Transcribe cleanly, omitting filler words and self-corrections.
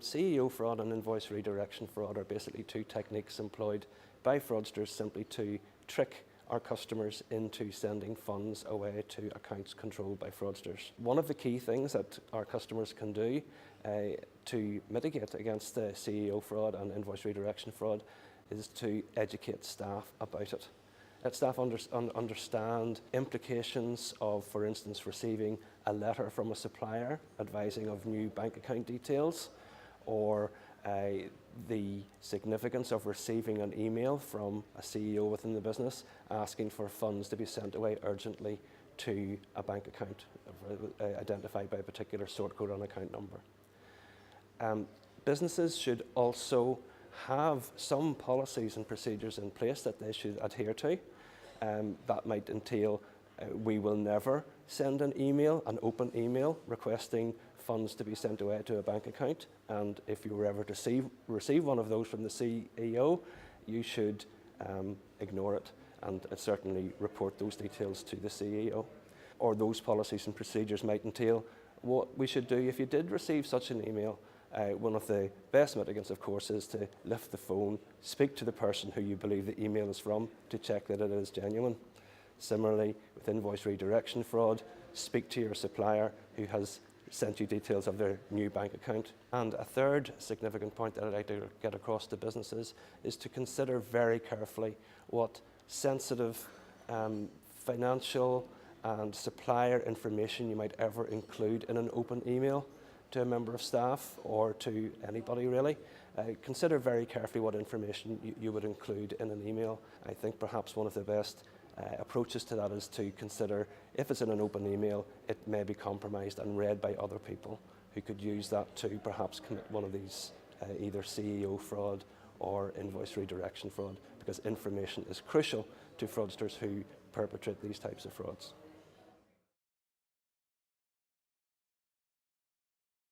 CEO fraud and invoice redirection fraud are basically two techniques employed by fraudsters simply to trick our customers into sending funds away to accounts controlled by fraudsters. One of the key things that our customers can do to mitigate against the CEO fraud and invoice redirection fraud is to educate staff about it. Let staff understand implications of, for instance, receiving a letter from a supplier advising of new bank account details, or the significance of receiving an email from a CEO within the business asking for funds to be sent away urgently to a bank account identified by a particular sort code and account number. Businesses should also have some policies and procedures in place that they should adhere to. That might entail we will never send an email, an open email, requesting funds to be sent away to a bank account, and if you were ever to receive one of those from the CEO, you should ignore it and certainly report those details to the CEO. Or those policies and procedures might entail what we should do if you did receive such an email. One of the best mitigants, of course, is to lift the phone, speak to the person who you believe the email is from to check that it is genuine. Similarly, with invoice redirection fraud, speak to your supplier who has sent you details of their new bank account. And a third significant point that I'd like to get across to businesses is to consider very carefully what sensitive financial and supplier information you might ever include in an open email to a member of staff or to anybody really. Consider very carefully what information you would include in an email. I think perhaps one of the best approaches to that is to consider if it's in an open email, it may be compromised and read by other people who could use that to perhaps commit one of these either CEO fraud or invoice redirection fraud, because information is crucial to fraudsters who perpetrate these types of frauds.